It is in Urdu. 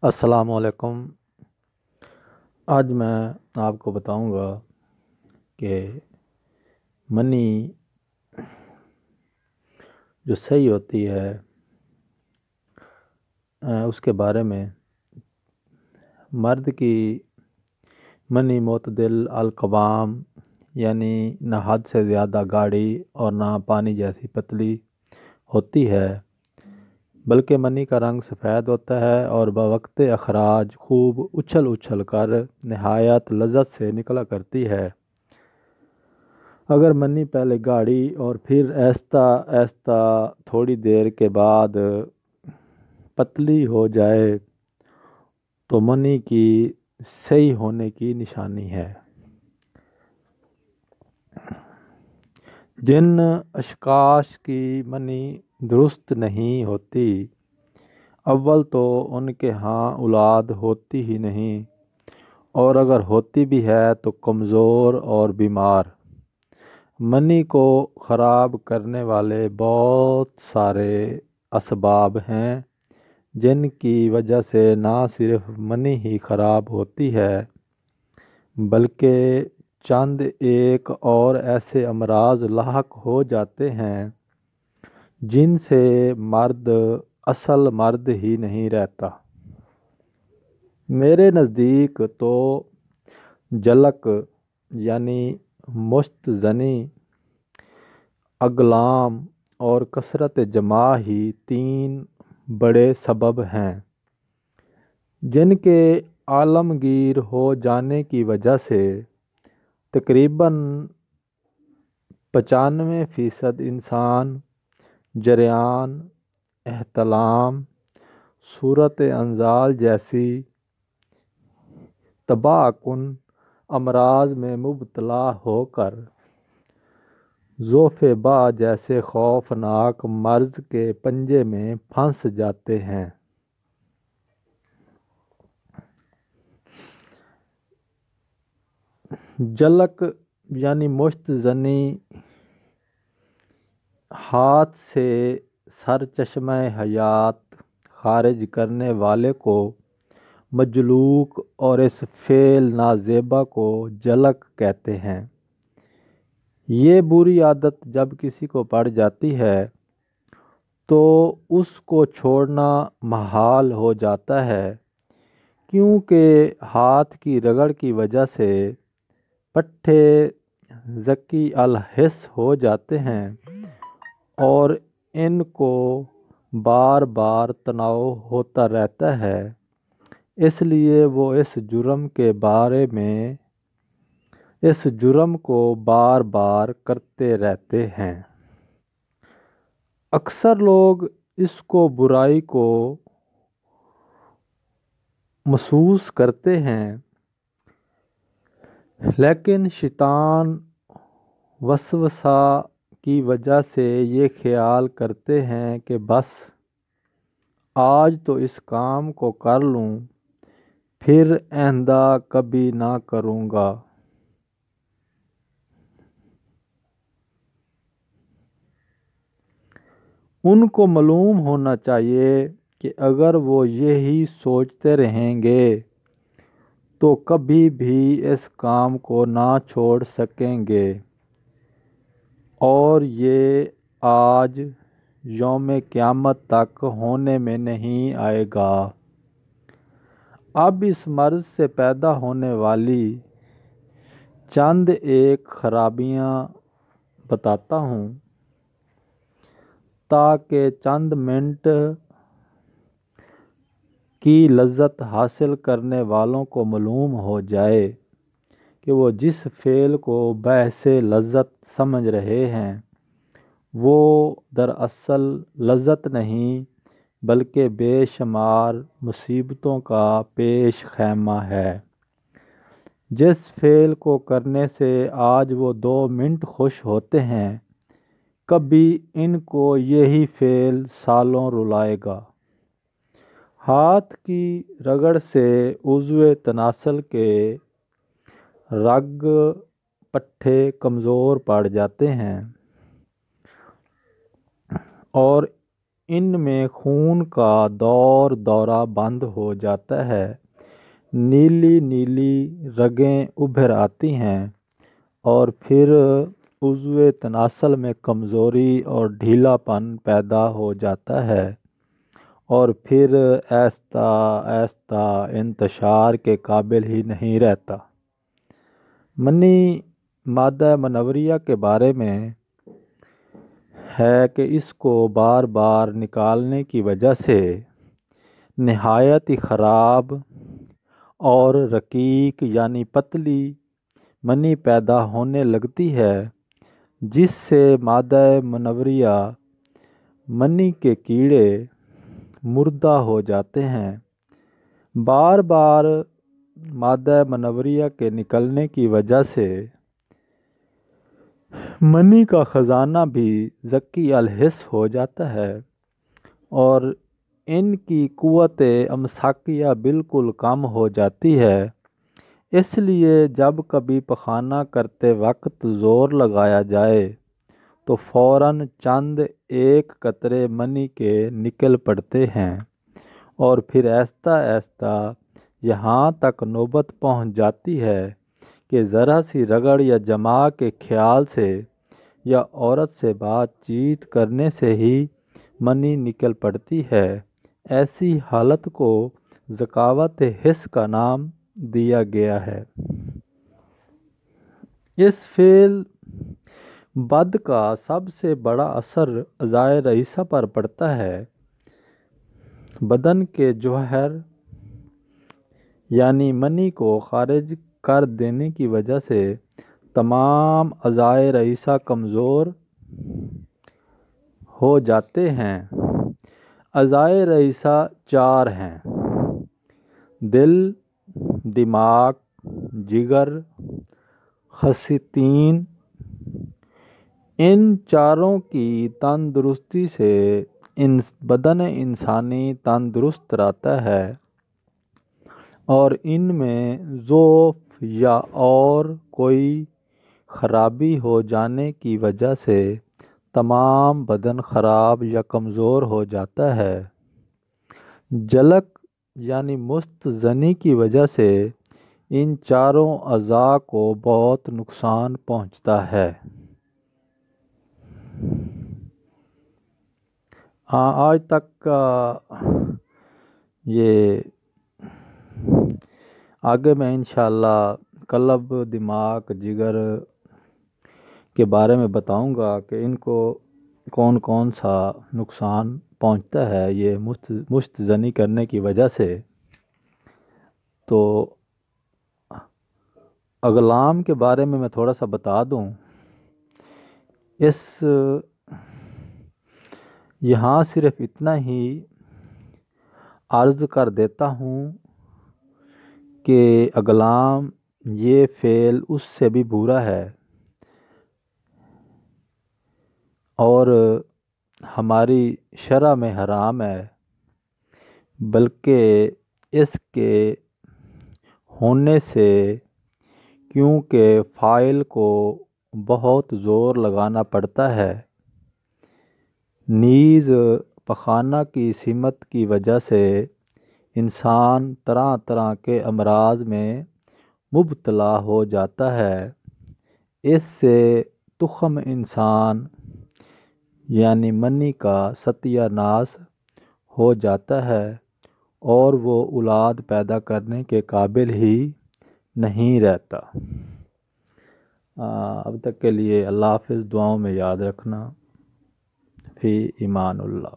السلام علیکم۔ آج میں آپ کو بتاؤں گا کہ منی جو صحیح ہوتی ہے اس کے بارے میں۔ مرد کی منی معتدل القوام، یعنی نہ حد سے زیادہ گاڑی اور نہ پانی جیسی پتلی ہوتی ہے، بلکہ منی کا رنگ سفید ہوتا ہے اور بوقت اخراج خوب اچھل اچھل کر نہایت لذت سے نکلا کرتی ہے۔ اگر منی پہلے گاڑی اور پھر آہستہ آہستہ تھوڑی دیر کے بعد پتلی ہو جائے تو منی کی صحیح ہونے کی نشانی ہے۔ جن اشخاص کی منی درست نہیں ہوتی، اول تو ان کے ہاں اولاد ہوتی ہی نہیں، اور اگر ہوتی بھی ہے تو کمزور اور بیمار۔ منی کو خراب کرنے والے بہت سارے اسباب ہیں جن کی وجہ سے نہ صرف منی ہی خراب ہوتی ہے بلکہ چند ایک اور ایسے امراض لاحق ہو جاتے ہیں جن سے مرد اصل مرد ہی نہیں رہتا۔ میرے نزدیک تو جلک یعنی مشت زنی، اگلام اور کثرت جماع ہی تین بڑے سبب ہیں جن کے عالمگیر ہو جانے کی وجہ سے تقریباً 95% انسان جریان، احتلام، صورت انزال جیسی تباہ کن امراض میں مبتلا ہو کر ذوف با جیسے خوفناک مرض کے پنجے میں پھنس جاتے ہیں۔ جلک یعنی مشت زنی ہاتھ سے سرچشمہ حیات خارج کرنے والے کو مجلوک اور اس فعل نازیبا کو جلک کہتے ہیں۔ یہ بری عادت جب کسی کو پڑ جاتی ہے تو اس کو چھوڑنا محال ہو جاتا ہے، کیونکہ ہاتھ کی رگڑ کی وجہ سے پٹھے ذکی الحس ہو جاتے ہیں اور ان کو بار بار تناؤ ہوتا رہتا ہے، اس لیے وہ اس جرم کو بار بار کرتے رہتے ہیں۔ اکثر لوگ اس کو برائی کو محسوس کرتے ہیں، لیکن شیطان وسوسہ کی وجہ سے یہ خیال کرتے ہیں کہ بس آج تو اس کام کو کر لوں، پھر آئندہ کبھی نہ کروں گا۔ ان کو معلوم ہونا چاہیے کہ اگر وہ یہی سوچتے رہیں گے تو کبھی بھی اس کام کو نہ چھوڑ سکیں گے، اور یہ آج یوم قیامت تک ہونے میں نہیں آئے گا۔ اب اس مرض سے پیدا ہونے والی چند ایک خرابیاں بتاتا ہوں تاکہ چند منٹ کی لذت حاصل کرنے والوں کو معلوم ہو جائے کہ وہ جس فعل کو بحث لذت سمجھ رہے ہیں وہ دراصل لذت نہیں بلکہ بے شمار مصیبتوں کا پیش خیمہ ہے۔ جس فعل کو کرنے سے آج وہ 2 منٹ خوش ہوتے ہیں، کبھی ان کو یہی فعل سالوں رلائے گا۔ ہاتھ کی رگڑ سے عضو تناسل کے رگ پٹھے کمزور پڑ جاتے ہیں اور ان میں خون کا دورہ بند ہو جاتا ہے، نیلی نیلی رگیں ابھر آتی ہیں، اور پھر عضو تناسل میں کمزوری اور ڈھیلا پن پیدا ہو جاتا ہے، اور پھر آہستہ آہستہ انتشار کے قابل ہی نہیں رہتا۔ منی مادہ منوریہ کے بارے میں ہے کہ اس کو بار بار نکالنے کی وجہ سے نہایت ہی خراب اور رقیق یعنی پتلی منی پیدا ہونے لگتی ہے، جس سے مادہ منوریہ منی کے کیڑے مردہ ہو جاتے ہیں۔ بار بار مادہ منوریہ کے نکلنے کی وجہ سے منی کا خزانہ بھی ذکی الحس ہو جاتا ہے، اور ان کی قوت امساکیہ بالکل کم ہو جاتی ہے۔ اس لیے جب کبھی پخانہ کرتے وقت زور لگایا جائے تو فوراً چند ایک قطرے منی کے نکل پڑتے ہیں، اور پھر آہستہ آہستہ یہاں تک نوبت پہنچ جاتی ہے کہ ذرا سی رگڑ یا جماع کے خیال سے یا عورت سے بات چیت کرنے سے ہی منی نکل پڑتی ہے۔ ایسی حالت کو ذکاوت حس کا نام دیا گیا ہے۔ اس فعل بد کا سب سے بڑا اثر اعضائے رئیسہ پر پڑتا ہے۔ بدن کے جوہر یعنی منی کو خارج کر دینے کی وجہ سے تمام اعضائے رئیسہ کمزور ہو جاتے ہیں۔ اعضائے رئیسہ چار ہیں: دل، دماغ، جگر، خصیتین۔ ان چاروں کی تندرستی سے بدن انسانی تندرست رہتا ہے، اور ان میں ضعف یا اور کوئی خرابی ہو جانے کی وجہ سے تمام بدن خراب یا کمزور ہو جاتا ہے۔ جلک یعنی مست زنی کی وجہ سے ان چاروں اعضاء کو بہت نقصان پہنچتا ہے۔ آج تک کا یہ آگے میں انشاءاللہ قلب، دماغ، جگر کے بارے میں بتاؤں گا کہ ان کو کون کون سا نقصان پہنچتا ہے یہ مشت زنی کرنے کی وجہ سے۔ تو اغلام کے بارے میں تھوڑا سا بتا دوں۔ یہاں صرف اتنا ہی عرض کر دیتا ہوں کہ اغلام یہ فعل اس سے بھی برا ہے، اور ہماری شرع میں حرام ہے، بلکہ اس کے ہونے سے کیونکہ فاعل کو بہت زور لگانا پڑتا ہے، نیز پخانہ کی سمت کی وجہ سے انسان طرح طرح کے امراض میں مبتلا ہو جاتا ہے۔ اس سے تخم انسان یعنی منی کا ستیہ ناس ہو جاتا ہے، اور وہ اولاد پیدا کرنے کے قابل ہی نہیں رہتا۔ اب تک کے لیے اللہ حافظ، دعاؤں میں یاد رکھنا۔ فی امان اللہ۔